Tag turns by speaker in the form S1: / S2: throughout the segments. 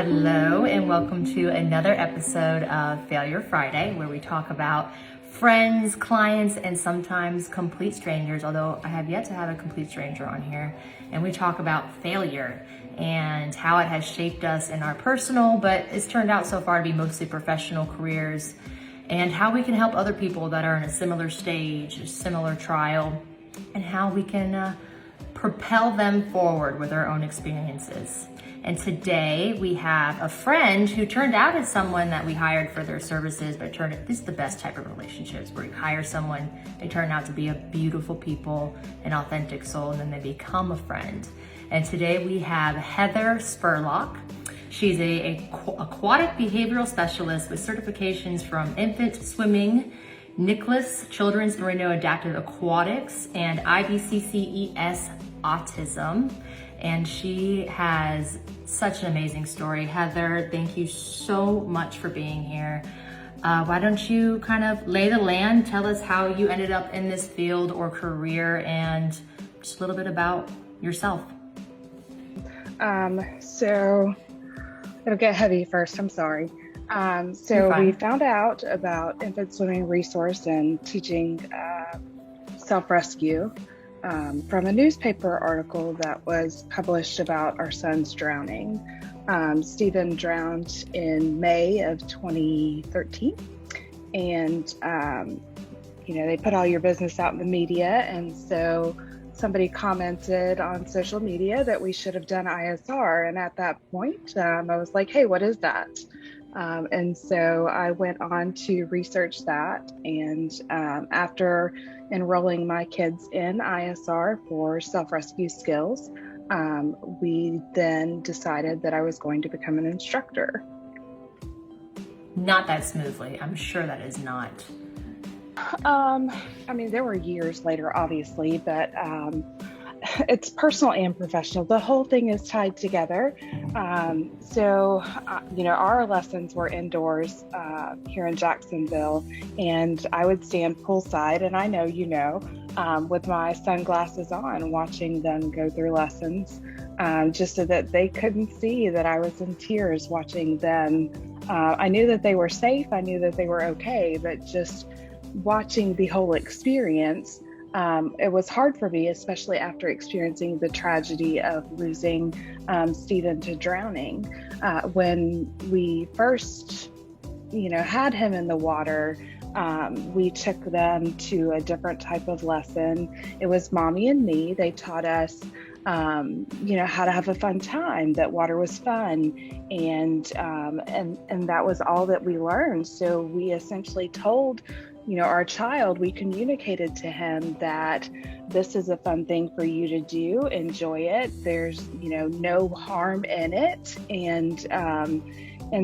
S1: Hello, and welcome to another episode of Failure Friday, where we talk about friends, clients, and sometimes complete strangers, although I have yet to have a complete stranger on here. And we talk about failure and how it has shaped us in our personal, but it's turned out so far to be mostly professional careers, and how we can help other people that are in a similar stage, a similar trial, and how we can propel them forward with our own experiences. And today we have a friend who turned out as someone that we hired for their services, but this is the best type of relationships where you hire someone, they turn out to be a beautiful people, an authentic soul, and then they become a friend. And today we have Heather Spurlock. She's a aquatic behavioral specialist with certifications from infant swimming, Nicholas Children's Marino Adaptive Aquatics, and IBCCES Autism. And she has such an amazing story. Heather, thank you so much for being here. Why don't you kind of lay the land, tell us how you ended up in this field or career, and just a little bit about yourself.
S2: So it'll get heavy first, I'm sorry. So we found out about infant swimming resource and teaching self-rescue from a newspaper article that was published about our son's drowning. Stephen drowned in May of 2013, and they put all your business out in the media, and so somebody commented on social media that we should have done ISR, and at that point I was like, hey, what is that? And so I went on to research that, and after enrolling my kids in ISR for self-rescue skills, we then decided that I was going to become an instructor.
S1: Not that smoothly. I'm sure that is not.
S2: There were years later, obviously, but it's personal and professional. The whole thing is tied together. Our lessons were indoors here in Jacksonville, and I would stand poolside, and I know with my sunglasses on, watching them go through lessons, just so that they couldn't see that I was in tears watching them. I knew that they were safe, I knew that they were okay, but just watching the whole experience, it was hard for me, especially after experiencing the tragedy of losing Stephen to drowning. When we first, had him in the water, we took them to a different type of lesson. It was mommy and me. They taught us, how to have a fun time, that water was fun. And that was all that we learned. So we essentially told our child, we communicated to him that this is a fun thing for you to do, enjoy it. There's, no harm in it. And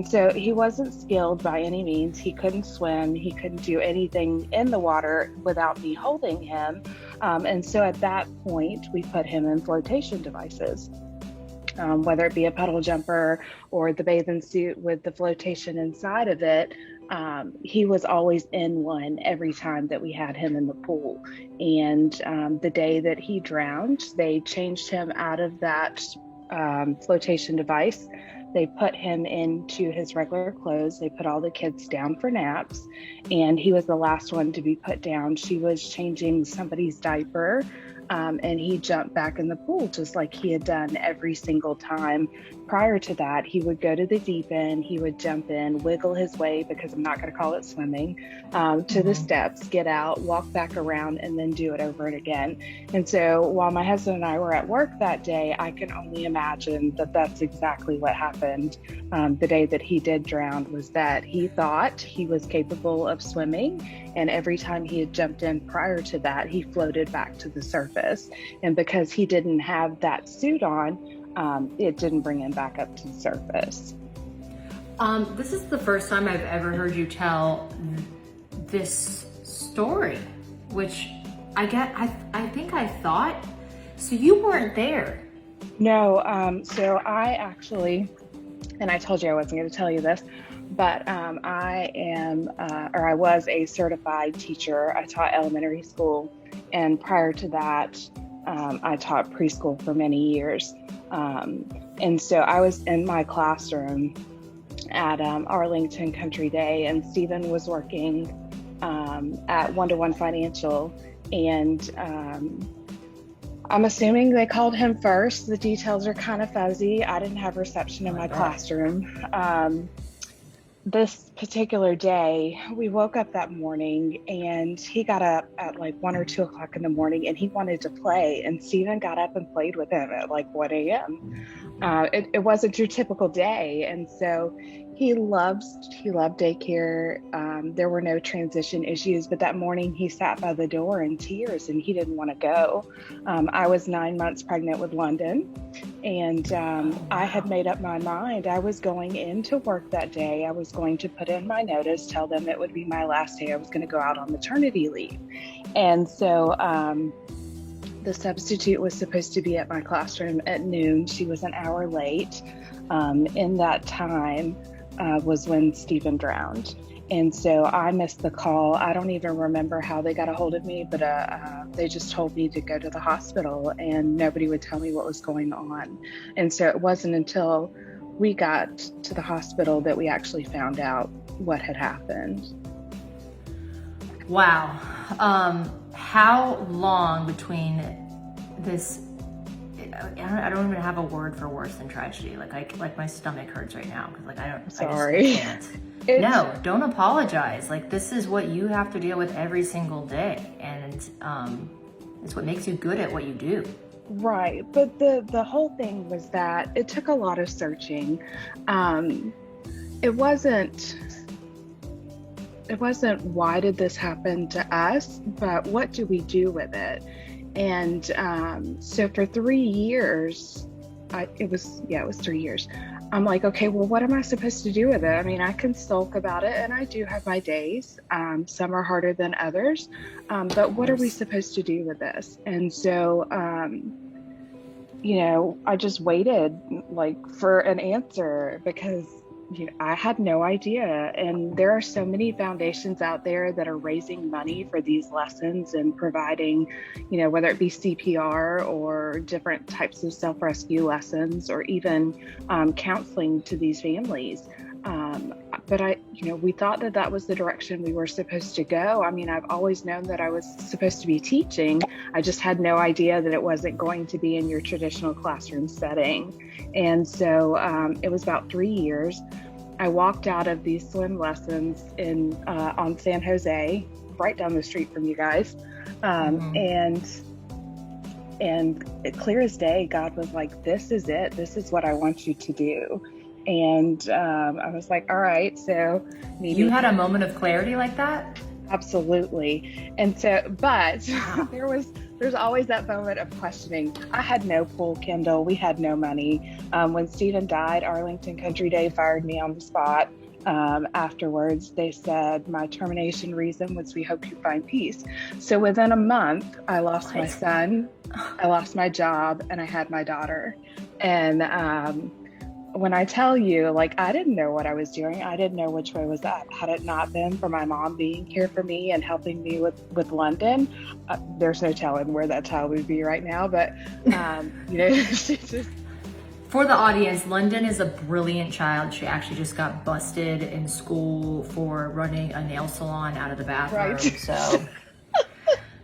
S2: so he wasn't skilled by any means. He couldn't swim. He couldn't do anything in the water without me holding him. And so at that point, we put him in floatation devices. Whether it be a puddle jumper or the bathing suit with the flotation inside of it, he was always in one every time that we had him in the pool. And the day that he drowned, they changed him out of that flotation device. They put him into his regular clothes. They put all the kids down for naps, and he was the last one to be put down. She was changing somebody's diaper, and he jumped back in the pool just like he had done every single time. Prior to that, he would go to the deep end, he would jump in, wiggle his way, because I'm not going to call it swimming, to the steps, get out, walk back around, and then do it over and again. And so while my husband and I were at work that day, I can only imagine that that's exactly what happened. The day that he did drown was that he thought he was capable of swimming, and every time he had jumped in prior to that, he floated back to the surface. And because he didn't have that suit on, it didn't bring him back up to the surface.
S1: This is the first time I've ever heard you tell this story, which I think I thought, so you weren't there.
S2: No, so I actually, and I told you I wasn't going to tell you this, but I was a certified teacher. I taught elementary school, and prior to that, I taught preschool for many years. And so I was in my classroom at Arlington Country Day, and Stephen was working at One-to-One Financial. And I'm assuming they called him first. The details are kind of fuzzy. I didn't have reception in my classroom. This particular day, we woke up that morning and he got up at like 1 or 2 o'clock in the morning and he wanted to play. And Stephen got up and played with him at like 1 a.m. It wasn't your typical day. And so he loved daycare. There were no transition issues, but that morning he sat by the door in tears and he didn't want to go. I was 9 months pregnant with London, and I had made up my mind. I was going into work that day. I was going to put in my notice, tell them it would be my last day. I was going to go out on maternity leave. And so the substitute was supposed to be at my classroom at noon. She was an hour late. In that time was when Stephen drowned. And so I missed the call. I don't even remember how they got a hold of me, but they just told me to go to the hospital and nobody would tell me what was going on. And so it wasn't until we got to the hospital that we actually found out what had happened.
S1: Wow. How long between this, I don't even have a word for worse than tragedy. Like my stomach hurts right now because
S2: Sorry.
S1: I just can't. No, don't apologize. Like, this is what you have to deal with every single day, and it's what makes you good at what you do.
S2: Right, but the whole thing was that it took a lot of searching. It wasn't why did this happen to us, but what do we do with it? And so for 3 years, it was 3 years. I'm like, okay, well, what am I supposed to do with it? I mean, I can sulk about it, and I do have my days. Some are harder than others, but what are we supposed to do with this? And so, I just waited for an answer because I had no idea. And there are so many foundations out there that are raising money for these lessons and providing, whether it be CPR or different types of self-rescue lessons or even counseling to these families. But we thought that was the direction we were supposed to go. I mean, I've always known that I was supposed to be teaching. I just had no idea that it wasn't going to be in your traditional classroom setting. And so it was about 3 years. I walked out of these swim lessons on San Jose, right down the street from you guys. And clear as day, God was like, this is it. This is what I want you to do. And I was like, all right, so maybe.
S1: You had a moment of clarity like that?
S2: Absolutely. And so, but there's always that moment of questioning. I had no pool, Kendall. We had no money. When Stephen died, Arlington Country Day fired me on the spot. Afterwards, they said my termination reason was, we hope you find peace. So within a month, I lost my son, I lost my job, and I had my daughter. And when I tell you, I didn't know what I was doing. I didn't know which way was up. Had it not been for my mom being here for me and helping me with London, there's no telling where that child would be right now. But, she just...
S1: For the audience, London is a brilliant child. She actually just got busted in school for running a nail salon out of the bathroom.
S2: Right.
S1: So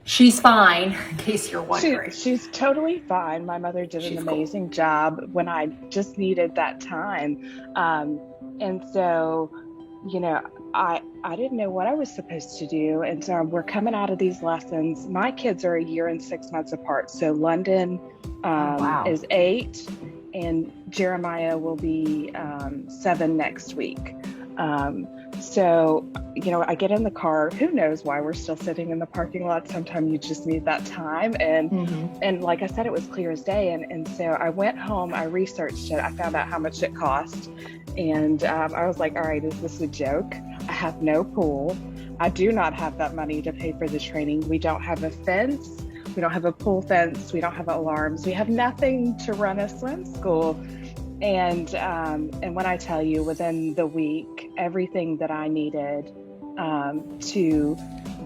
S1: she's fine, in case you're wondering.
S2: She's totally fine. My mother did an amazing job when I just needed that time. And so, I didn't know what I was supposed to do. And so we're coming out of these lessons. My kids are 1 year and 6 months apart. So London is 8 and Jeremiah will be 7 next week. So, I get in the car. Who knows why we're still sitting in the parking lot? Sometimes you just need that time. And like I said, it was clear as day. And so I went home, I researched it. I found out how much it cost. And I was like, all right, is this a joke? I have no pool. I do not have that money to pay for the training. We don't have a fence. We don't have a pool fence. We don't have alarms. We have nothing to run a swim school. And when I tell you, within the week, everything that I needed to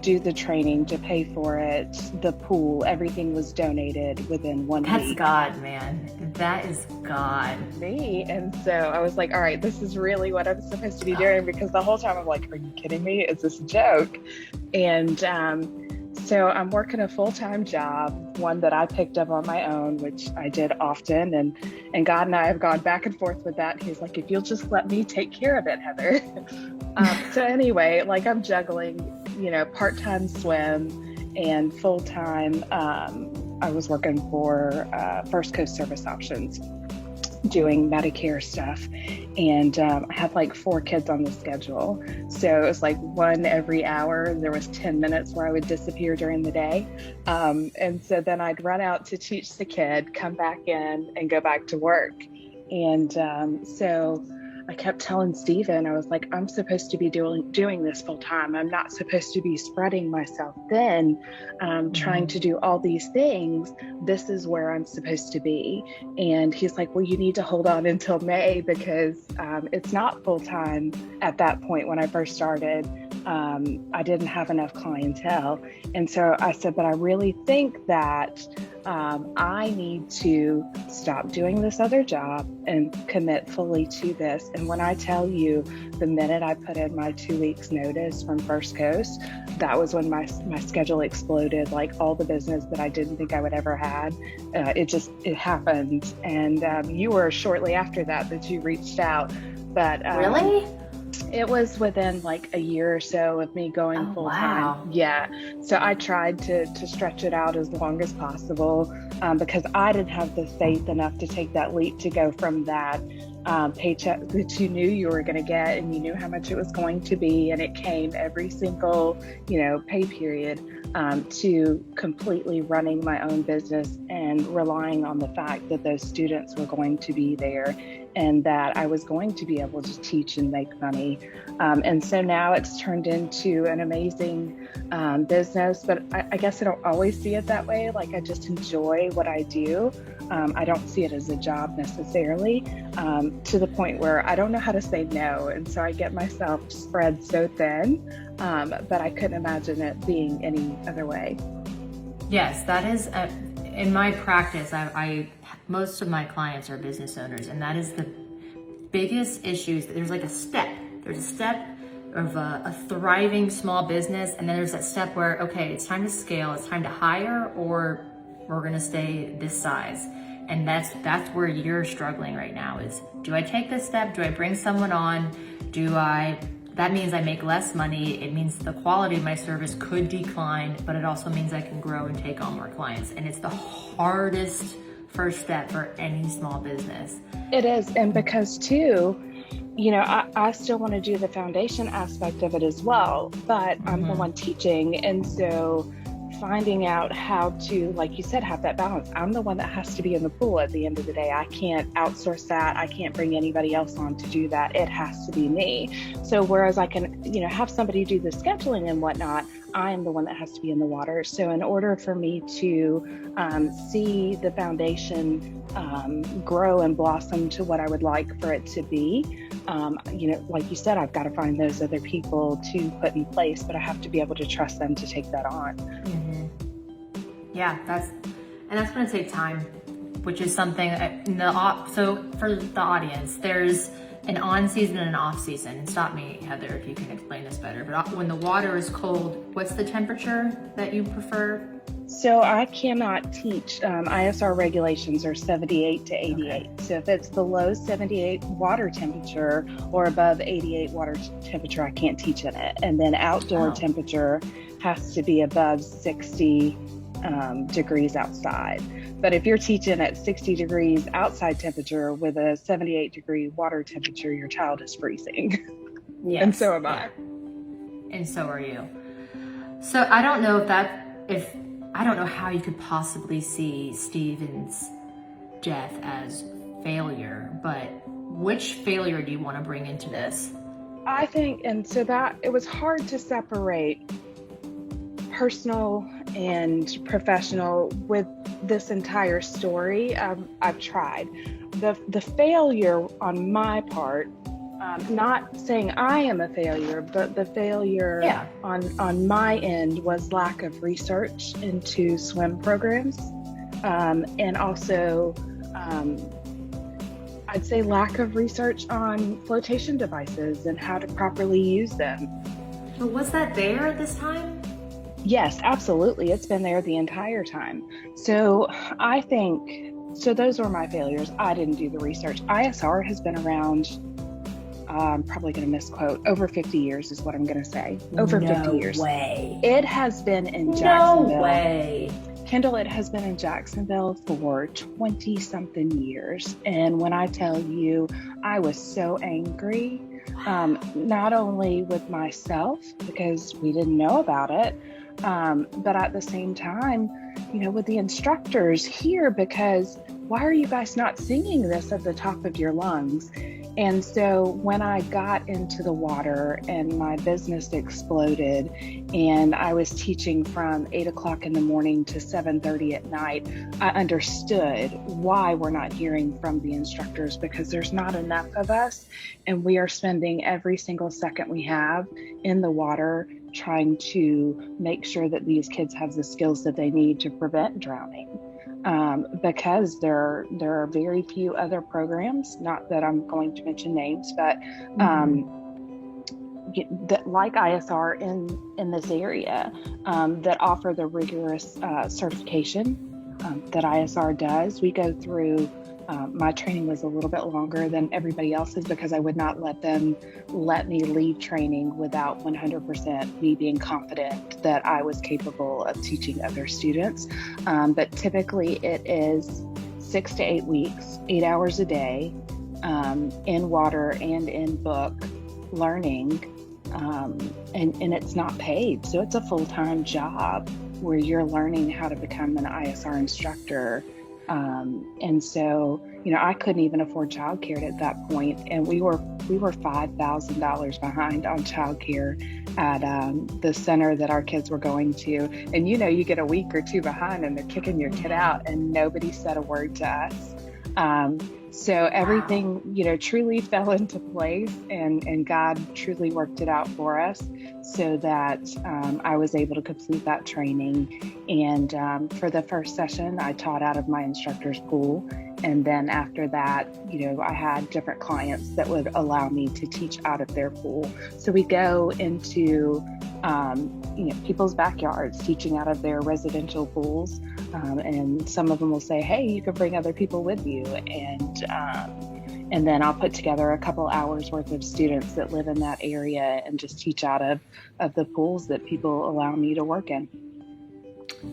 S2: do the training, to pay for it, the pool, everything was donated within 1
S1: That's
S2: week.
S1: God, man. That is God.
S2: Me. And so I was like, all right, this is really what I'm supposed to be doing, because the whole time I'm like, are you kidding me? Is this a joke? And so I'm working a full-time job, one that I picked up on my own, which I did often. And God and I have gone back and forth with that. He's like, if you'll just let me take care of it, Heather. So anyway, like I'm juggling, part-time swim and full-time. I was working for First Coast Service Options, doing Medicare stuff. And I had like 4 kids on the schedule. So it was like one every hour. There was 10 minutes where I would disappear during the day. And so then I'd run out to teach the kid, come back in and go back to work. And so I kept telling Stephen, I was like, I'm supposed to be doing this full time. I'm not supposed to be spreading myself thin, trying to do all these things. This is where I'm supposed to be. And he's like, well, you need to hold on until May, because it's not full time at that point. When I first started, I didn't have enough clientele. And so I said, but I really think that I need to stop doing this other job and commit fully to this. And when I tell you, the minute I put in my 2 weeks notice from First Coast, that was when my schedule exploded. Like all the business that I didn't think I would ever had, it happened. And you were shortly after that you reached out. But
S1: Really?
S2: it was within like a year or so of me going full time.
S1: Wow.
S2: Yeah. So I tried to stretch it out as long as possible, because I didn't have the faith enough to take that leap, to go from that paycheck that you knew you were going to get, and you knew how much it was going to be, and it came every single, pay period, to completely running my own business and relying on the fact that those students were going to be there and that I was going to be able to teach and make money. And so now it's turned into an amazing business, but I guess I don't always see it that way. Like I just enjoy what I do. I don't see it as a job necessarily, to the point where I don't know how to say no. And so I get myself spread so thin, but I couldn't imagine it being any other way.
S1: Yes, that is, in my practice, most of my clients are business owners, and that is the biggest issues. There's like a step. There's a step of a thriving small business, and then there's that step where, okay, it's time to scale, it's time to hire, or we're gonna stay this size. And that's where you're struggling right now is, do I take this step? Do I bring someone on? That means I make less money. It means the quality of my service could decline, but it also means I can grow and take on more clients. And it's the hardest first step for any small business.
S2: It is. And because too, I still want to do the foundation aspect of it as well, but I'm the one teaching. And so finding out how to, like you said, have that balance. I'm the one that has to be in the pool at the end of the day. I can't outsource that. I can't bring anybody else on to do that. It has to be me. So whereas I can, have somebody do the scheduling and whatnot, I am the one that has to be in the water. So in order for me to see the foundation grow and blossom to what I would like for it to be, like you said, I've got to find those other people to put in place, but I have to be able to trust them to take that on.
S1: Mm-hmm. Yeah, that's going to take time, which is something. So for the audience, there's an on season and an off season. And stop me, Heather, if you can explain this better. But when the water is cold, what's the temperature that you prefer?
S2: So I cannot teach. ISR regulations are 78 to 88. Okay. So if it's below 78 water temperature or above 88 water temperature, I can't teach in it. And then outdoor temperature has to be above 60 degrees outside. But if you're teaching at 60 degrees outside temperature with a 78 degree water temperature, your child is freezing. Yes. And so am I.
S1: And so are you. So I don't know I don't know how you could possibly see Stephen's death as failure, but which failure do you want to bring into this?
S2: I think, and so that it was hard to separate personal and professional with this entire story. I've tried. The failure on my part Not saying I am a failure, but the failure
S1: Yeah.
S2: on my end was lack of research into swim programs, and also I'd say lack of research on flotation devices and how to properly use them.
S1: So was that there at this time?
S2: Yes, absolutely. It's been there the entire time. So I think, so those were my failures. I didn't do the research. ISR has been around, I'm probably going to misquote, over 50 years is what I'm going to say. Over 50 years.
S1: No way.
S2: It has been in Jacksonville.
S1: No way.
S2: Kendall, it has been in Jacksonville for 20 something years. And when I tell you, I was so angry, not only with myself, because we didn't know about it, but at the same time, with the instructors here, because why are you guys not singing this at the top of your lungs? And so when I got into the water and my business exploded and I was teaching from 8 o'clock in the morning to 7:30 at night, I understood why we're not hearing from the instructors, because there's not enough of us and we are spending every single second we have in the water trying to make sure that these kids have the skills that they need to prevent drowning. Because there are very few other programs, not that I'm going to mention names, but like ISR in this area, that offer the rigorous certification that ISR does. We go through, my training was a little bit longer than everybody else's because I would not let them let me leave training without 100% me being confident that I was capable of teaching other students. But typically it is 6 to 8 weeks, 8 hours a day, in water and in book learning. And it's not paid. So it's a full-time job where you're learning how to become an ISR instructor. And so, I couldn't even afford childcare at that point, and we were $5,000 behind on childcare at the center that our kids were going to. And you get a week or two behind, and they're kicking your kid out, and nobody said a word to us. So everything, truly fell into place, and God truly worked it out for us, so that I was able to complete that training. And for the first session, I taught out of my instructor's pool. And then after that, I had different clients that would allow me to teach out of their pool. So we go into, people's backyards, teaching out of their residential pools. And some of them will say, hey, you can bring other people with you. And then I'll put together a couple hours worth of students that live in that area and just teach out of the pools that people allow me to work in.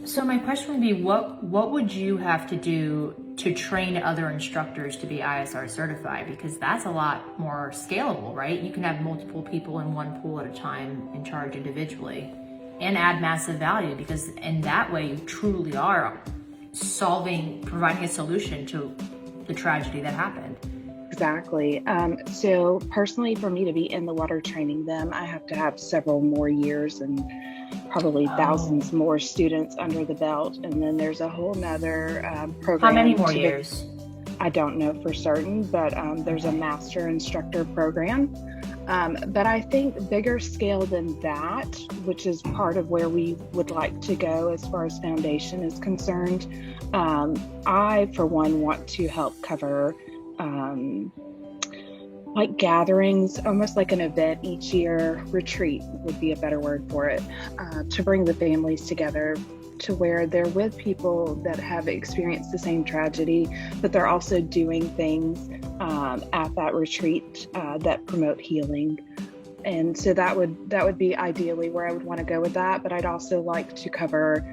S1: So my question would be, what would you have to do to train other instructors to be ISR certified? Because that's a lot more scalable, right? You can have multiple people in one pool at a time in charge individually and add massive value, because in that way you truly are providing a solution to the tragedy that happened.
S2: Exactly. So personally, for me to be in the water training them, I have to have several more years and probably thousands more students under the belt. And then there's a whole nother program.
S1: How many more years?
S2: I don't know for certain, but there's a master instructor program. But I think bigger scale than that, which is part of where we would like to go as far as foundation is concerned. I, for one, want to help cover like gatherings, almost like an event each year. Retreat would be a better word for it, to bring the families together to where they're with people that have experienced the same tragedy, but they're also doing things at that retreat that promote healing. And so that would be ideally where I would want to go with that. But I'd also like to cover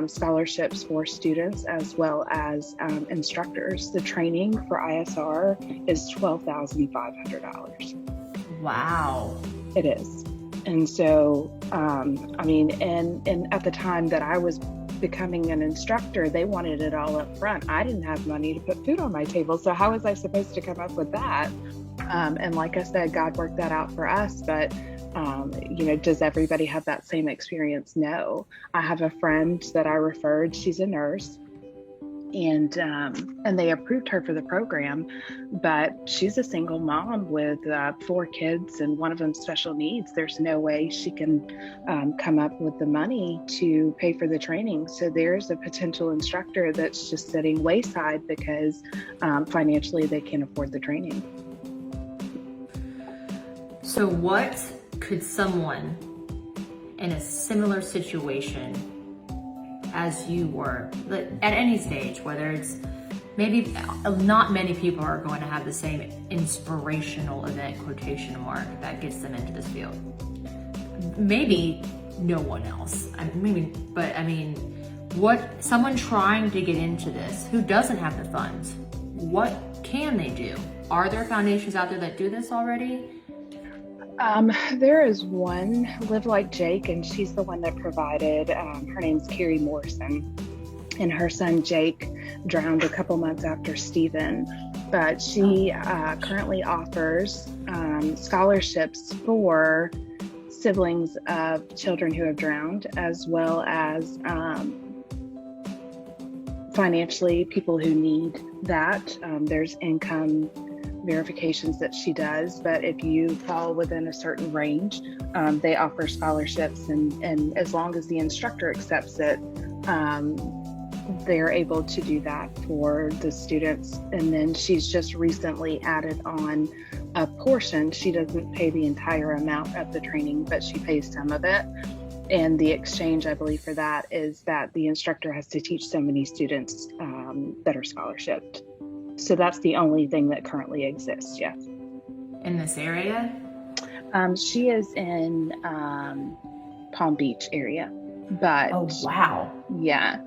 S2: scholarships for students as well as instructors. The training for ISR is $12,500.
S1: Wow.
S2: It is. And so, and at the time that I was becoming an instructor, they wanted it all up front. I didn't have money to put food on my table. So how was I supposed to come up with that? And like I said, God worked that out for us. But, does everybody have that same experience? No. I have a friend that I referred. She's a nurse. and they approved her for the program, but she's a single mom with 4 kids and one of them special needs. There's no way she can come up with the money to pay for the training. So there's a potential instructor that's just sitting wayside because financially they can't afford the training.
S1: So what could someone in a similar situation as you were, at any stage, whether it's maybe not many people are going to have the same inspirational event, quotation mark, that gets them into this field. Maybe no one else. What someone trying to get into this who doesn't have the funds, what can they do? Are there foundations out there that do this already?
S2: There is one, Live Like Jake, and she's the one that provided, her name's Carrie Morrison, and her son Jake drowned a couple months after Stephen, but she currently offers scholarships for siblings of children who have drowned, as well as financially people who need that. There's income verifications that she does, but if you fall within a certain range, they offer scholarships, and as long as the instructor accepts it, they're able to do that for the students. And then she's just recently added on a portion. She doesn't pay the entire amount of the training, but she pays some of it. And the exchange, I believe, for that is that the instructor has to teach so many students that are scholarshiped. So that's the only thing that currently exists, yes.
S1: In this area?
S2: She is in Palm Beach area, but
S1: oh wow,
S2: yeah.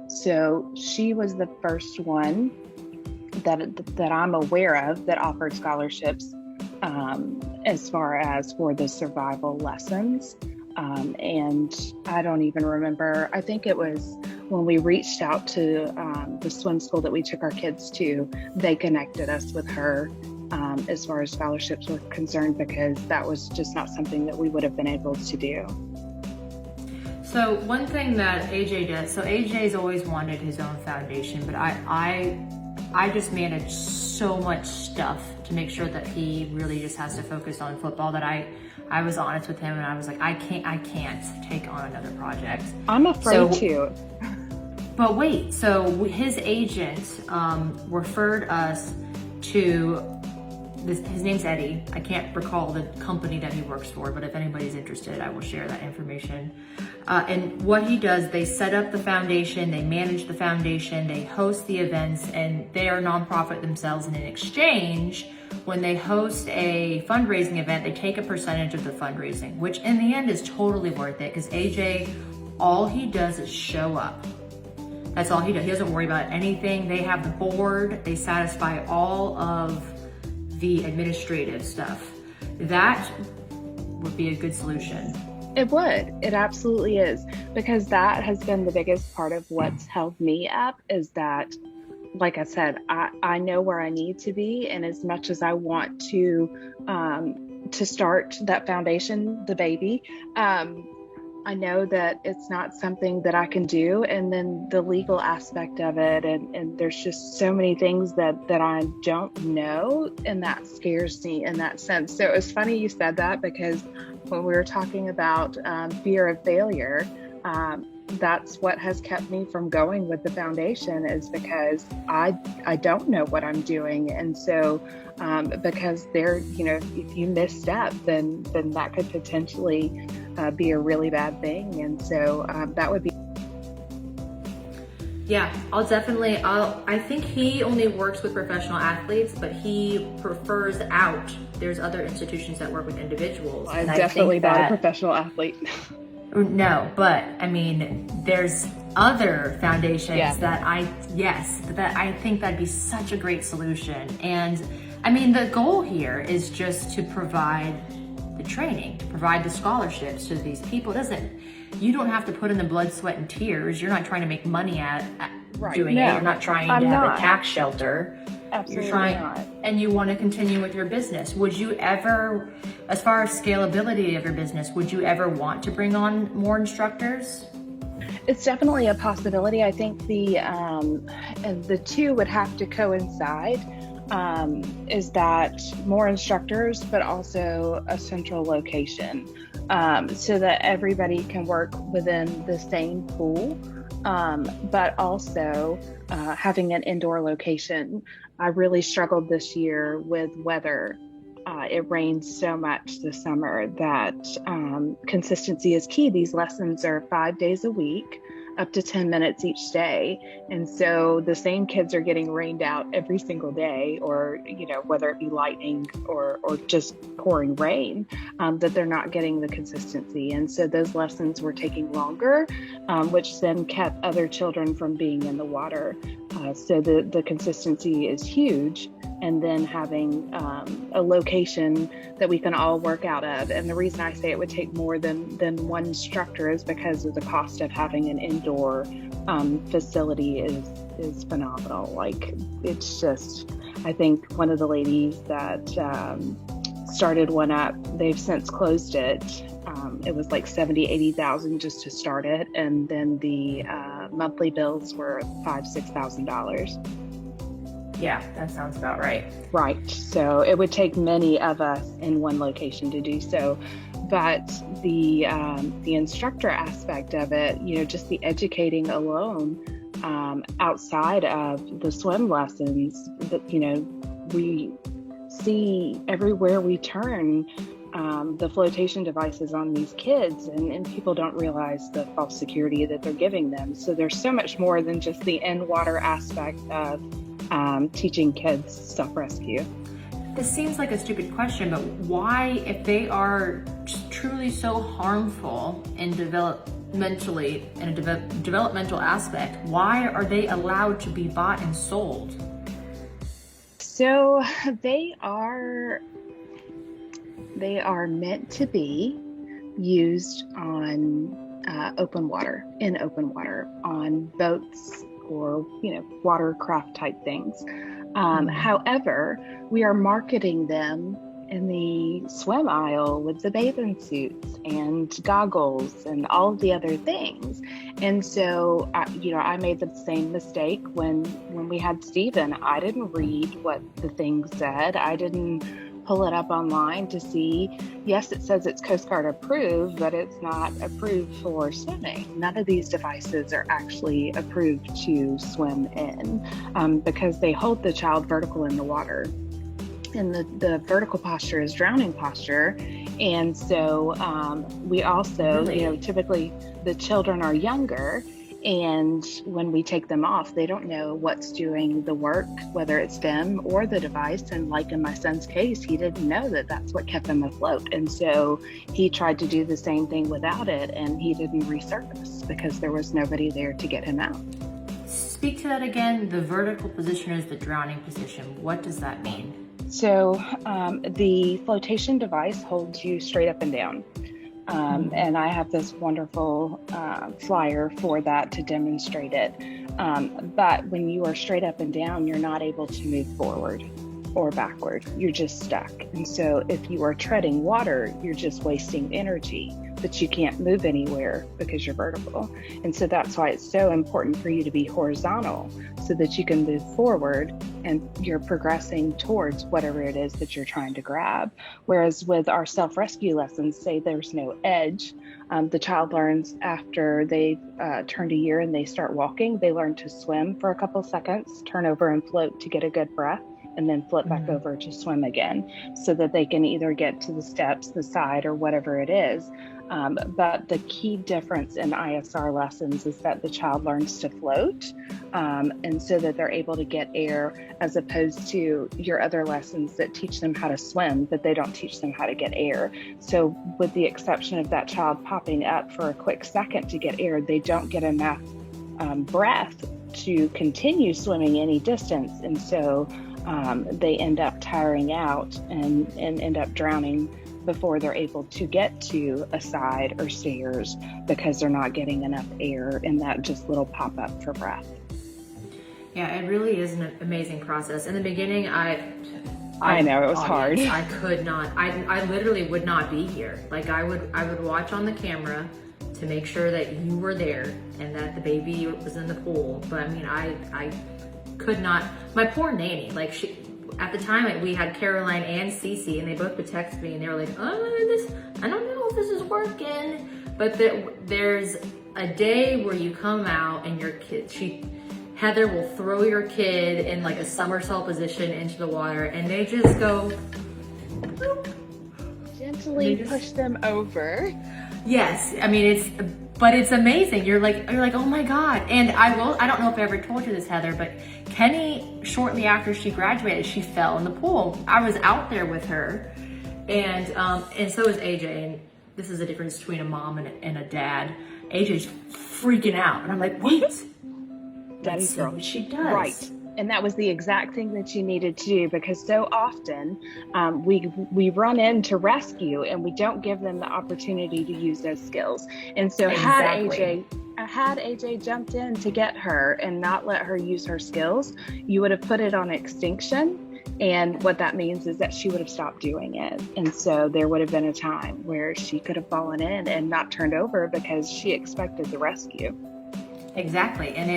S2: So she was the first one that I'm aware of that offered scholarships as far as for the survival lessons. And I don't even remember. I think it was when we reached out to the swim school that we took our kids to, they connected us with her as far as scholarships were concerned, because that was just not something that we would have been able to do.
S1: So one thing that AJ does, so AJ's always wanted his own foundation, but I just manage so much stuff to make sure that he really just has to focus on football, that I was honest with him and I was like, I can't take on another project.
S2: I'm afraid to.
S1: But wait, so his agent referred us to his name's Eddie. I can't recall the company that he works for, but if anybody's interested, I will share that information. And what he does, they set up the foundation, they manage the foundation, they host the events, and they are a nonprofit themselves. And in exchange, when they host a fundraising event, they take a percentage of the fundraising, which in the end is totally worth it, because AJ, all he does is show up. That's all he does. He doesn't worry about anything. They have the board, they satisfy all of the administrative stuff. That would be a good solution.
S2: It would. It absolutely is, because that has been the biggest part of what's held me up, is that, like I said, I know where I need to be, and as much as I want to start that foundation, the baby, I know that it's not something that I can do. And then the legal aspect of it, and there's just so many things that I don't know, and that scares me in that sense. So it was funny you said that, because when we were talking about fear of failure, that's what has kept me from going with the foundation, is because I don't know what I'm doing. And so because there, if you misstep, then that could potentially be a really bad thing. And so that would be.
S1: Yeah, I think he only works with professional athletes, but he prefers out. There's other institutions that work with individuals.
S2: I'm definitely not a professional athlete.
S1: No, but I mean, there's other foundations that I think that'd be such a great solution. And I mean, the goal here is just to provide the training, to provide the scholarships to these people. You don't have to put in the blood, sweat, and tears. You're not trying to make money at doing it. You're not trying to have a tax shelter.
S2: Absolutely not.
S1: And you want to continue with your business. Would you ever, as far as scalability of your business, would you ever want to bring on more instructors?
S2: It's definitely a possibility. I think the two would have to coincide. Is that more instructors, but also a central location, so that everybody can work within the same pool, but also having an indoor location. I really struggled this year with weather. It rained so much this summer that consistency is key. These lessons are 5 days a week, up to 10 minutes each day. And so the same kids are getting rained out every single day, or, whether it be lightning or just pouring rain, that they're not getting the consistency. And so those lessons were taking longer, which then kept other children from being in the water. So the consistency is huge. And then having a location that we can all work out of. And the reason I say it would take more than one instructor is because of the cost of having an indoor facility is phenomenal. Like, it's just, I think one of the ladies that started one up, they've since closed it. It was like $70,000-$80,000 just to start it. And then the monthly bills were $5,000-$6,000.
S1: Yeah, that sounds about right.
S2: Right. So it would take many of us in one location to do so. But the instructor aspect of it, just the educating alone, outside of the swim lessons, that, we see everywhere we turn, the flotation devices on these kids, and people don't realize the false security that they're giving them. So there's so much more than just the in-water aspect of teaching kids self-rescue.
S1: This seems like a stupid question, but why, if they are truly so harmful in developmental aspect, why are they allowed to be bought and sold?
S2: So they are meant to be used on open water, on boats, or watercraft type things. However, we are marketing them in the swim aisle with the bathing suits and goggles and all of the other things. And so I made the same mistake when we had Stephen. I didn't read what the thing said. I didn't pull it up online to see. Yes, it says it's Coast Guard approved, but it's not approved for swimming. None of these devices are actually approved to swim in, because they hold the child vertical in the water. And the vertical posture is drowning posture. And so we also, typically the children are younger, and when we take them off, they don't know what's doing the work, whether it's them or the device. And like in my son's case, he didn't know that that's what kept him afloat. And so he tried to do the same thing without it, and he didn't resurface because there was nobody there to get him out.
S1: Speak to that again. The vertical position is the drowning position. What does that mean?
S2: So the flotation device holds you straight up and down. And I have this wonderful flyer for that to demonstrate it. But when you are straight up and down, you're not able to move forward or backward. You're just stuck. And so if you are treading water, you're just wasting energy, but you can't move anywhere because you're vertical. And so that's why it's so important for you to be horizontal, so that you can move forward and you're progressing towards whatever it is that you're trying to grab. Whereas with our self-rescue lessons, say there's no edge, the child learns after they've turned a year and they start walking, they learn to swim for a couple seconds, turn over and float to get a good breath, and then flip back over to swim again, so that they can either get to the steps, the side, or whatever it is. But the key difference in ISR lessons is that the child learns to float, and so that they're able to get air, as opposed to your other lessons that teach them how to swim, but they don't teach them how to get air. So with the exception of that child popping up for a quick second to get air, they don't get enough breath to continue swimming any distance. And so they end up tiring out and end up drowning before they're able to get to a side or stairs, because they're not getting enough air in that just little pop up for breath.
S1: Yeah, it really is an amazing process. In the beginning, I
S2: know it was hard.
S1: I could not. I literally would not be here. Like I would watch on the camera to to make sure that you were there and that the baby was in the pool. But I mean, I could not, my poor nanny, like at the time, like, we had Caroline and Cece, and they both would text me, and they were like, I don't know if this is working. But there's a day where you come out and your kid, Heather will throw your kid in like a somersault position into the water, and they just go, boop.
S2: Gently push them over.
S1: Yes, I mean, it's amazing. You're like, oh my God. And I don't know if I ever told you this, Heather, but Kenny, shortly after she graduated, she fell in the pool. I was out there with her, and so was AJ. And this is the difference between a mom and a dad. AJ's freaking out, and I'm like, wait,
S2: Daddy's girl.
S1: What she does.
S2: Right. And that was the exact thing that you needed to do, because so often we run in to rescue and we don't give them the opportunity to use those skills. And so
S1: Exactly.
S2: had AJ jumped in to get her and not let her use her skills, you would have put it on extinction. And what that means is that she would have stopped doing it. And so there would have been a time where she could have fallen in and not turned over because she expected the rescue.
S1: Exactly. And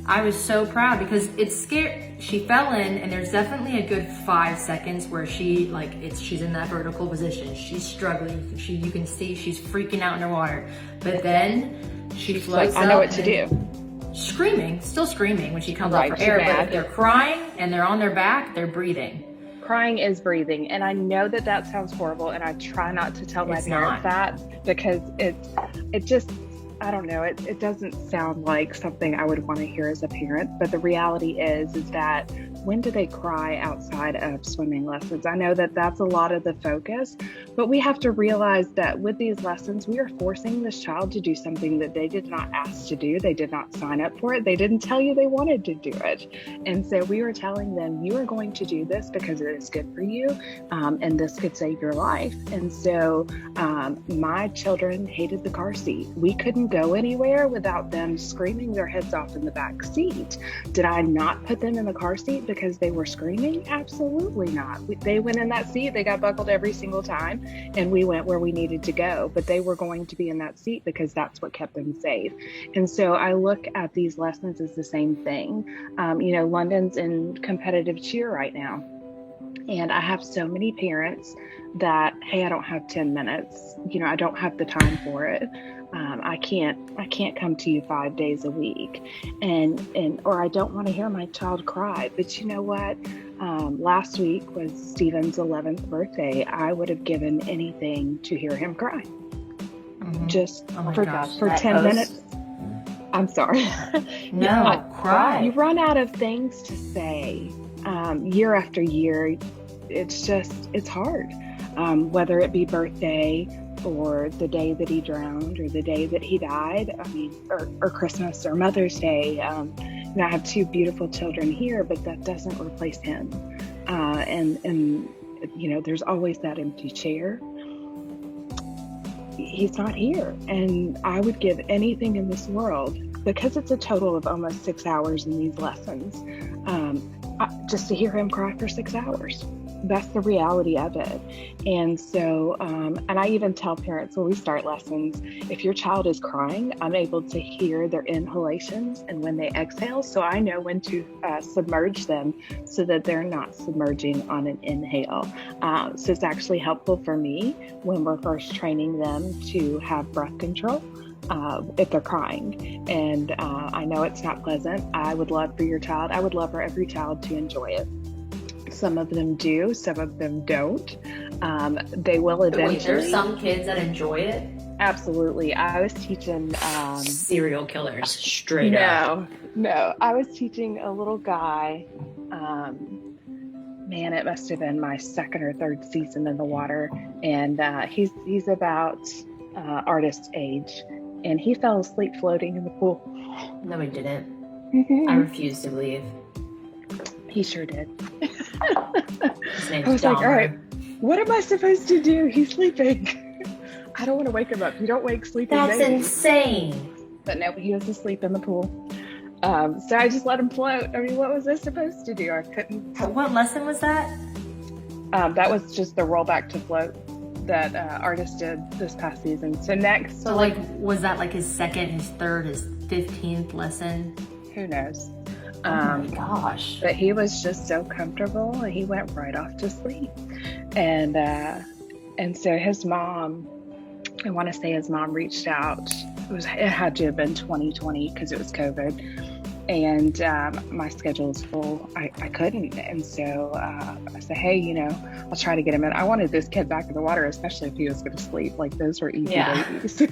S1: I was so proud because it's scary. She fell in, and there's definitely a good 5 seconds where she's in that vertical position. She's struggling. You can see she's freaking out in the water. But then she floats
S2: like, I know
S1: up
S2: what to do.
S1: still screaming when she comes
S2: Right,
S1: up for air.
S2: she's
S1: But
S2: mad.
S1: if they're crying and they're on their back, they're breathing.
S2: Crying is breathing. And I know that sounds horrible, and I try not to tell my
S1: It's
S2: parents
S1: not.
S2: that, because it just, I don't know, it doesn't sound like something I would want to hear as a parent. But the reality is that when do they cry outside of swimming lessons? I know that that's a lot of the focus, but we have to realize that with these lessons, we are forcing this child to do something that they did not ask to do. They did not sign up for it. They didn't tell you they wanted to do it. And so we were telling them, you are going to do this because it is good for you, and this could save your life. And so my children hated the car seat. We couldn't go anywhere without them screaming their heads off in the back seat. Did I not put them in the car seat because they were screaming? Absolutely not. They went in that seat, they got buckled every single time, and we went where we needed to go. But they were going to be in that seat because that's what kept them safe. And so I look at these lessons as the same thing. London's in competitive cheer right now. And I have so many parents that, hey, I don't have 10 minutes. I don't have the time for it. I can't come to you 5 days a week, or I don't want to hear my child cry. But you know what? Last week was Stephen's 11th birthday. I would have given anything to hear him cry.
S1: Mm-hmm.
S2: Just
S1: gosh,
S2: for 10 minutes. I'm sorry.
S1: No, cry.
S2: You run out of things to say year after year. It's hard. Whether it be birthday, or the day that he drowned, or the day that he died, or Christmas, or Mother's Day. I have 2 beautiful children here, but that doesn't replace him. And there's always that empty chair. He's not here. And I would give anything in this world, because it's a total of almost 6 hours in these lessons, just to hear him cry for 6 hours. That's the reality of it. And so, and I even tell parents when we start lessons, if your child is crying, I'm able to hear their inhalations and when they exhale. So I know when to submerge them so that they're not submerging on an inhale. So it's actually helpful for me when we're first training them to have breath control. If they're crying. And I know it's not pleasant. I would love for every child to enjoy it. Some of them do, some of them don't. They will eventually.
S1: Wait, there's some kids that enjoy it?
S2: Absolutely. I was teaching
S1: serial killers, straight up.
S2: No. I was teaching a little guy. It must have been my 2nd or 3rd season in the water, and he's about artist age, and he fell asleep floating in the pool.
S1: No, he didn't.
S2: Mm-hmm.
S1: I refuse to believe.
S2: He sure did.
S1: His name's
S2: I was
S1: Dom.
S2: like, all right, what am I supposed to do? He's sleeping. I don't want to wake him up. You don't wake sleeping
S1: That's
S2: babies.
S1: insane.
S2: But no, he was asleep in the pool. So I just let him float. What was I supposed to do? I couldn't.
S1: What lesson was that?
S2: That was just the roll back to float. that Artist did this past season. So next,
S1: So like, was that like his second, his third, his 15th lesson?
S2: who knows?
S1: Oh my gosh.
S2: But he was just so comfortable, and he went right off to sleep. And so his mom, I want to say his mom reached out. It had to have been 2020 because it was COVID. And my schedule was full. I couldn't. And so I said, hey, I'll try to get him in. I wanted this kid back in the water, especially if he was going to sleep. Like, those were easy babies.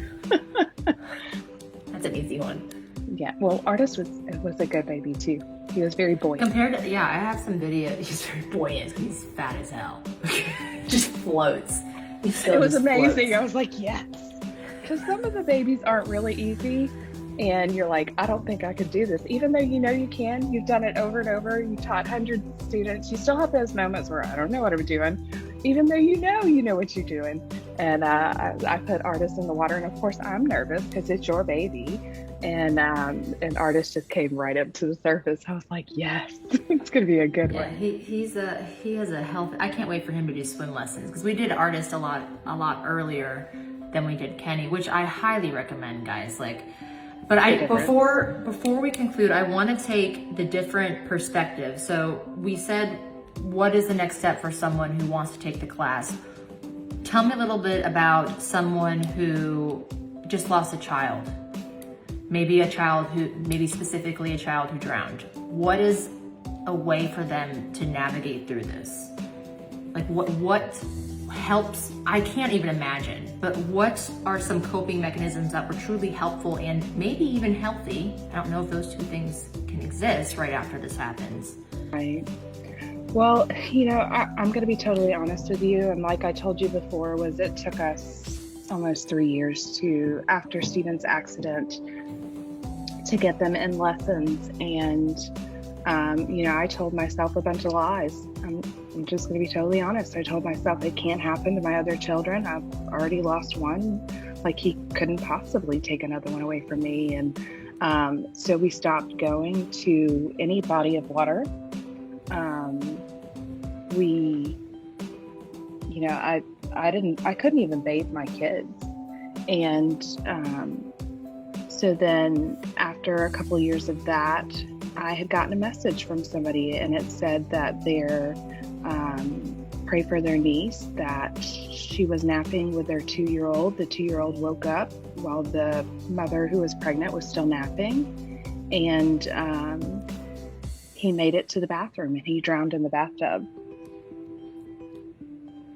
S1: That's an easy one.
S2: Yeah. Well, Artist was a good baby, too. He was very buoyant.
S1: Compared to, I have some videos. He's very buoyant. He's fat as hell. Just floats.
S2: It was amazing. Floats. I was like, yes. Because some of the babies aren't really easy. And you're like, I don't think I could do this. Even though you can, you've done it over and over. You've taught hundreds of students. You still have those moments where I don't know what I'm doing. Even though you know what you're doing. And I put Artist in the water. And of course, I'm nervous because it's your baby. And Artist just came right up to the surface. I was like, yes, it's going to be a good one.
S1: He has a health. I can't wait for him to do swim lessons because we did Artist a lot earlier than we did Kenny, which I highly recommend, guys. But before we conclude, I want to take the different perspectives. So we said, what is the next step for someone who wants to take the class? Tell me a little bit about someone who just lost a child. Maybe specifically a child who drowned. What is a way for them to navigate through this? Like what helps? I can't even imagine, but what are some coping mechanisms that were truly helpful and maybe even healthy? I don't know if those two things can exist right after this happens.
S2: Right. Well, I'm going to be totally honest with you. And like I told you before, it took us almost 3 years after Steven's accident, to get them in lessons. And, I told myself a bunch of lies. I'm just going to be totally honest. I told myself it can't happen to my other children. I've already lost one. Like, he couldn't possibly take another one away from me. And so we stopped going to any body of water. I couldn't even bathe my kids. And so then after a couple of years of that, I had gotten a message from somebody, and it said that they're pray for their niece, that she was napping with their 2-year-old. The 2-year-old woke up while the mother who was pregnant was still napping, and he made it to the bathroom and he drowned in the bathtub.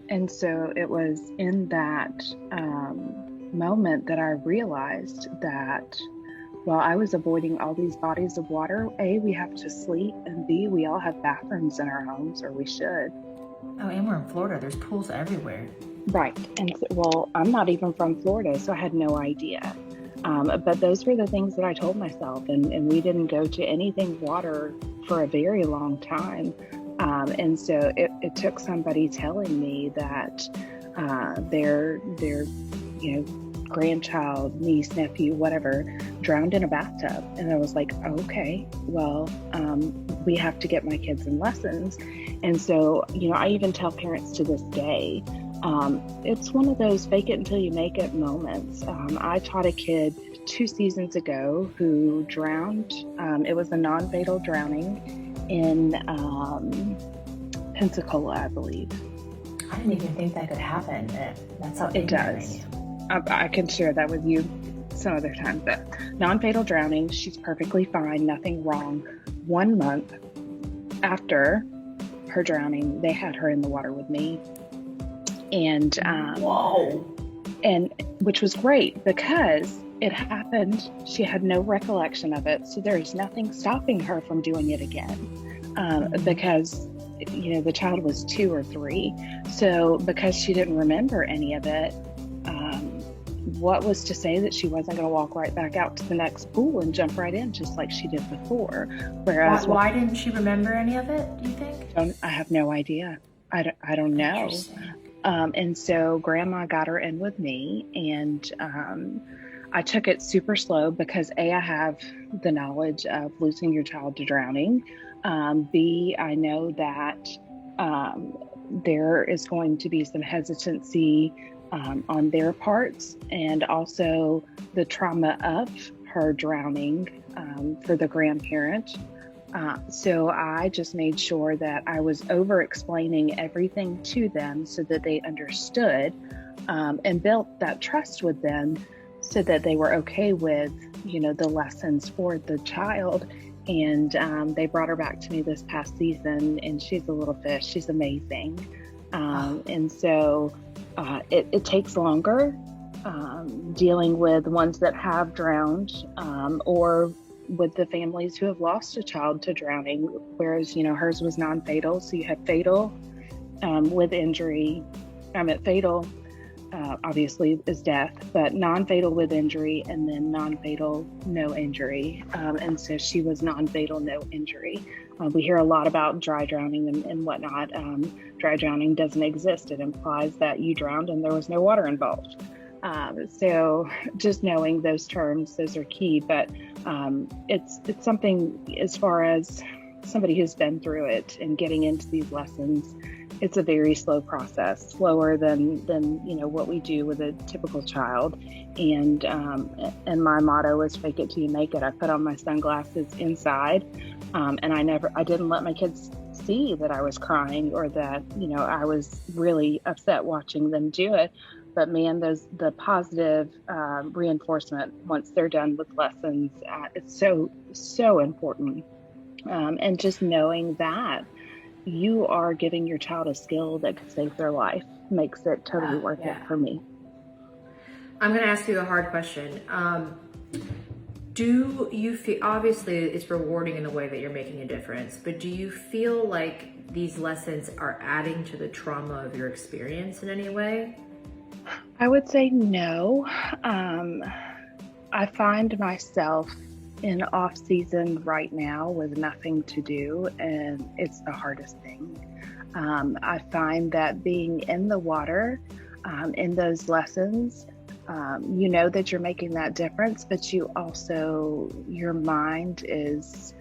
S2: And so it was in that moment that I realized that while I was avoiding all these bodies of water, A, we have to sleep, and B, we all have bathrooms in our homes, or we should.
S1: Oh, and we're in Florida. There's pools everywhere.
S2: Right. And well, I'm not even from Florida, so I had no idea. But those were the things that I told myself, and we didn't go to anything water for a very long time. And so it took somebody telling me that their grandchild, niece, nephew, whatever, drowned in a bathtub. And I was like, okay, well, we have to get my kids in lessons. And so, I even tell parents to this day, it's one of those fake it until you make it moments. I taught a kid 2 seasons ago who drowned. It was a non-fatal drowning in Pensacola, I believe.
S1: I didn't even think that could happen. That's how
S2: it does. I can share that with you some other time, but non-fatal drowning, she's perfectly fine, nothing wrong. 1 month after her drowning, they had her in the water with me. And
S1: whoa.
S2: And which was great because it happened. She had no recollection of it, so there's nothing stopping her from doing it again. Because the child was 2 or 3, so because she didn't remember any of it, what was to say that she wasn't going to walk right back out to the next pool and jump right in just like she did before? Whereas
S1: why didn't she remember any of it, do you think?
S2: I have no idea. I don't know. And so grandma got her in with me, and I took it super slow because A, I have the knowledge of losing your child to drowning. B, I know that there is going to be some hesitancy on their parts, and also the trauma of her drowning for the grandparent. So I just made sure that I was over explaining everything to them so that they understood, and built that trust with them so that they were okay with, the lessons for the child. And they brought her back to me this past season, and she's a little fish. She's amazing. And so it takes longer dealing with ones that have drowned, or with the families who have lost a child to drowning, whereas, hers was non-fatal. So you have fatal with injury. Fatal obviously is death, but non-fatal with injury, and then non-fatal, no injury. And so she was non-fatal, no injury. We hear a lot about dry drowning and whatnot. Dry drowning doesn't exist. It implies that you drowned and there was no water involved. So just knowing those terms, those are key, but it's something, as far as somebody who's been through it and getting into these lessons, it's a very slow process, slower than what we do with a typical child. And my motto is fake it till you make it. I put on my sunglasses inside, and I didn't let my kids see that I was crying or that, I was really upset watching them do it. But man, the positive reinforcement once they're done with lessons, it's so important. And just knowing that you are giving your child a skill that could save their life makes it totally worth it for me.
S1: I'm going to ask you a hard question. Do you feel, obviously it's rewarding in the way that you're making a difference, but do you feel like these lessons are adding to the trauma of your experience in any way?
S2: I would say no. I find myself in off season right now with nothing to do, and it's the hardest thing. I find that being in the water, in those lessons, that you're making that difference, but you also, your mind is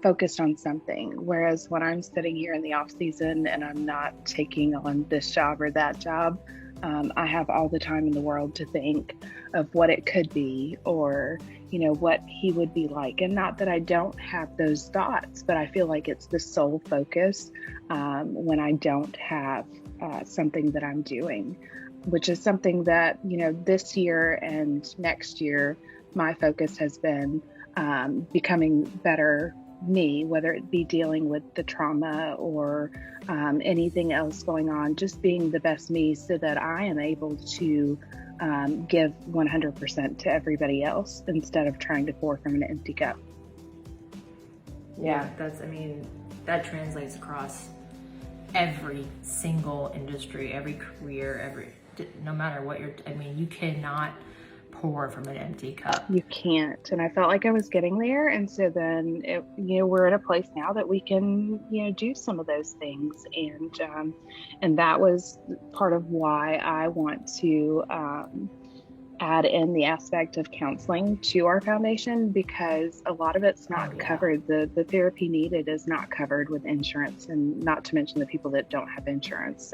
S2: focused on something. Whereas when I'm sitting here in the off season and I'm not taking on this job or that job, I have all the time in the world to think of what it could be, or, what he would be like. And not that I don't have those thoughts, but I feel like it's the sole focus when I don't have something that I'm doing, which is something that, this year and next year, my focus has been becoming better me, whether it be dealing with the trauma or anything else going on, just being the best me so that I am able to give 100% to everybody else instead of trying to pour from an empty cup.
S1: Yeah, that translates across every single industry, every career, no matter what you cannot pour from an empty cup.
S2: You can't. And I felt like I was getting there. And so then, we're at a place now that we can, do some of those things. And that was part of why I want to add in the aspect of counseling to our foundation, because a lot of it's not covered. The therapy needed is not covered with insurance, and not to mention the people that don't have insurance.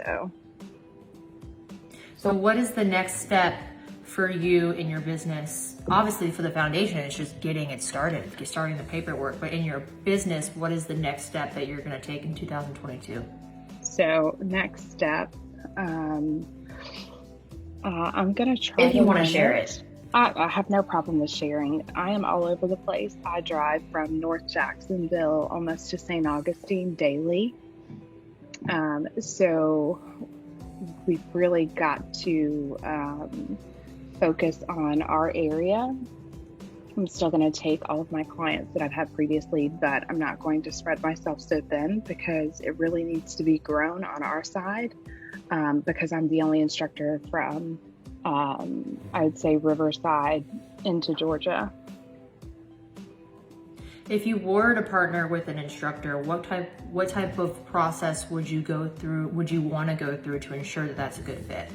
S1: So what is the next step for you in your business? Obviously for the foundation, it's just getting it started, starting the paperwork, but in your business, what is the next step that you're going to take in 2022?
S2: So next step, I'm going to try.
S1: If you want to share it.
S2: I have no problem with sharing. I am all over the place. I drive from North Jacksonville almost to St. Augustine daily. So we've really got to focus on our area. I'm still going to take all of my clients that I've had previously, but I'm not going to spread myself so thin, because it really needs to be grown on our side, because I'm the only instructor from, I would say, Riverside into Georgia.
S1: If you were to partner with an instructor, what type of process would you go through? Would you want to go through to ensure that that's a good fit?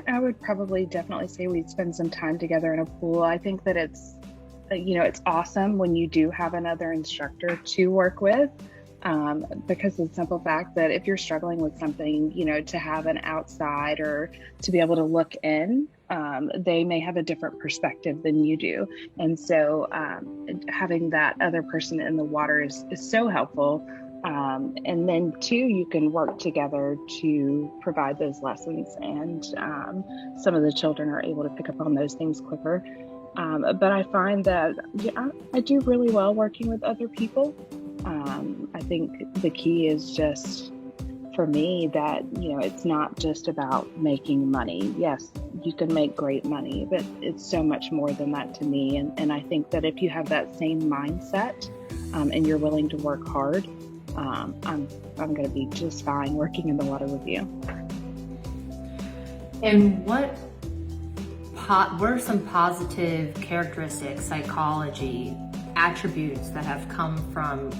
S2: I would probably definitely say we'd spend some time together in a pool. I think that it's awesome when you do have another instructor to work with. because of the simple fact that if you're struggling with something, to have an outsider to be able to look in, they may have a different perspective than you do. And so having that other person in the water is so helpful. And then two, you can work together to provide those lessons, and some of the children are able to pick up on those things quicker. But I find that I do really well working with other people. I think the key is just, for me, that, it's not just about making money. Yes, you can make great money, but it's so much more than that to me. And I think that if you have that same mindset and you're willing to work hard, I'm going to be just fine working in the water with you.
S1: And what are some positive characteristics, psychology, attributes that have come from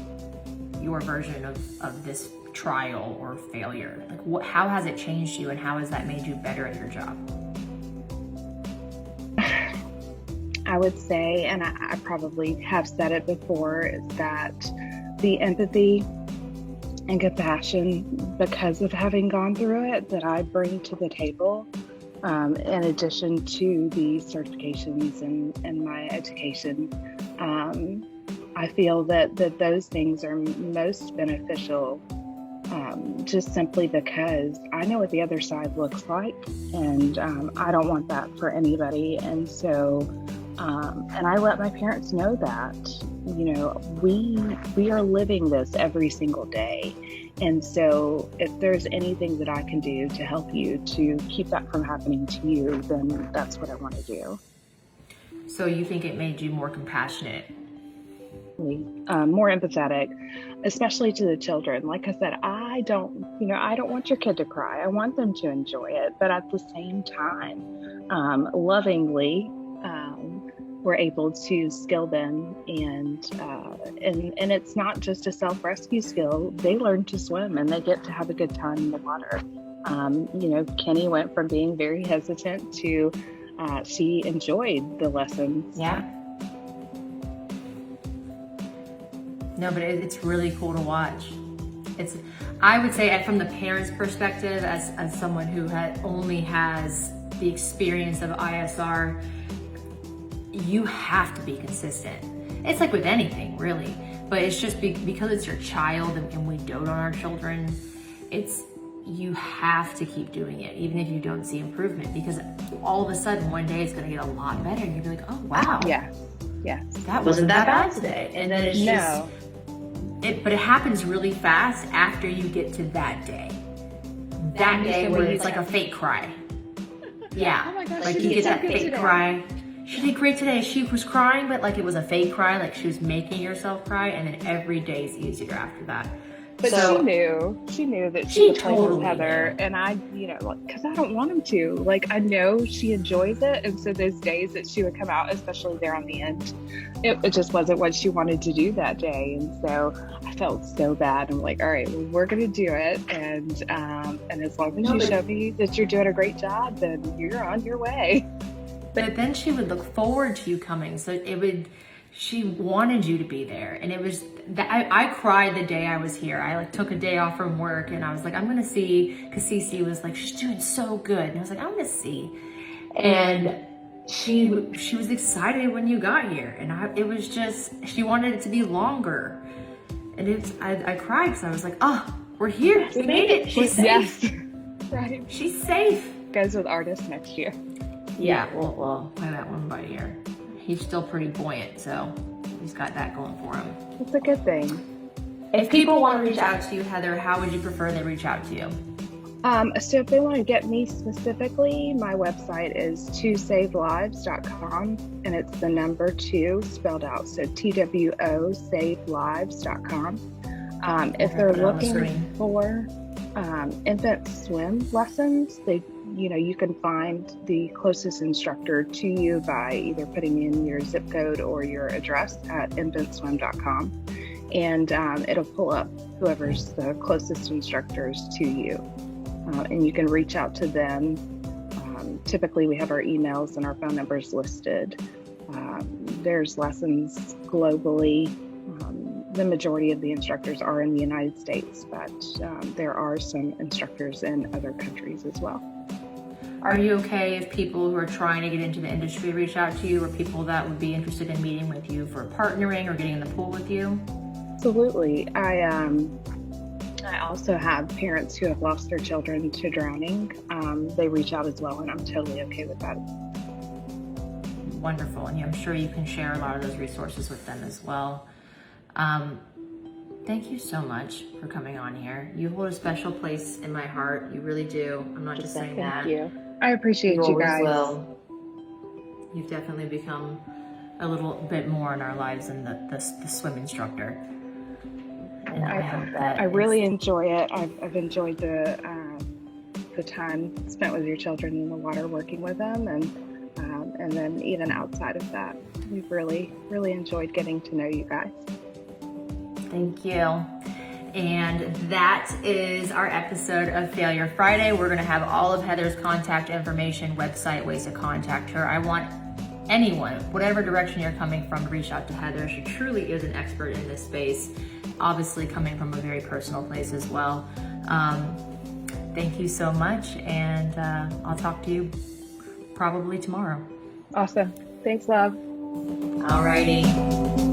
S1: your version of this trial or failure? Like, how has it changed you, and how has that made you better at your job?
S2: I would say, and I probably have said it before, is that the empathy and compassion, because of having gone through it, that I bring to the table, in addition to the certifications and my education, I feel that those things are most beneficial, just simply because I know what the other side looks like, and I don't want that for anybody. And so, and I let my parents know that, we are living this every single day. And so if there's anything that I can do to help you to keep that from happening to you, then that's what I want to do.
S1: So you think it made you more compassionate?
S2: More empathetic, especially to the children. Like I said, I don't want your kid to cry. I want them to enjoy it. But at the same time, lovingly, we're able to skill them, and it's not just a self-rescue skill. They learn to swim, and they get to have a good time in the water. Kenny went from being very hesitant to she enjoyed the lessons.
S1: Yeah. No, but it's really cool to watch. I would say, from the parents' perspective, as someone who only has the experience of ISR, you have to be consistent. It's like with anything, really, but it's just because it's your child, and we dote on our children. You have to keep doing it, even if you don't see improvement, because all of a sudden one day it's going to get a lot better, and you'll be like, oh wow,
S2: yes,
S1: that wasn't that bad today. And then it's just but it happens really fast after you get to that day. That day where it's like a fake cry. Yeah.
S2: Oh my gosh,
S1: like you get that fake cry. She did great today. She was crying, but like it was a fake cry, like she was making herself cry, and then every day is easier after that.
S2: But she knew that she could play with Heather, and I, because I don't want him to. Like, I know she enjoys it, and so those days that she would come out, especially there on the end, it just wasn't what she wanted to do that day, and so I felt so bad. I'm like, all right, well, we're gonna do it, and as long as you show me that you're doing a great job, then you're on your way.
S1: But then she would look forward to you coming, so she wanted you to be there. And it was that I cried the day I was here. I took a day off from work, and I was like, I'm gonna see, because Cece was like, she's doing so good, and I was like, I'm gonna see. And she was excited when you got here, and it was just, she wanted it to be longer. And I cried because I was like, oh, we're here, we made it, she's safe.
S2: Yes. Right.
S1: She's safe.
S2: Goes with artists next year.
S1: Yeah, well, play that one by ear. He's still pretty buoyant, so he's got that going for him.
S2: It's a good thing.
S1: If people want to reach out to you, Heather, how would you prefer they reach out to you?
S2: So if they want to get me specifically, my website is 2savelives.com, and it's the number 2 spelled out, so TWO savelives.com. If they're looking for infant swim lessons, you can find the closest instructor to you by either putting in your zip code or your address at infantswim.com, and it'll pull up whoever's the closest instructors to you, and you can reach out to them. Typically we have our emails and our phone numbers listed. There's lessons globally. the majority of the instructors are in the United States, but there are some instructors in other countries as well.
S1: Are you okay if people who are trying to get into the industry reach out to you, or people that would be interested in meeting with you for partnering or getting in the pool with you?
S2: Absolutely. I also have parents who have lost their children to drowning. They reach out as well, and I'm totally okay with that.
S1: Wonderful, and I'm sure you can share a lot of those resources with them as well. Thank you so much for coming on here. You hold a special place in my heart. You really do. I'm not just saying that.
S2: Thank you. I appreciate you
S1: always
S2: guys.
S1: Will. You've definitely become a little bit more in our lives than the swim instructor. And I hope that
S2: I really enjoy it. I've enjoyed the time spent with your children in the water, working with them, and then even outside of that, we've really enjoyed getting to know you guys.
S1: Thank you. And that is our episode of Failure Friday. We're going to have all of Heather's contact information, website, ways to contact her. I want anyone, whatever direction you're coming from, to reach out to Heather. She truly is an expert in this space, obviously coming from a very personal place as well. Thank you so much, and I'll talk to you probably tomorrow.
S2: Awesome. Thanks, love.
S1: Alrighty.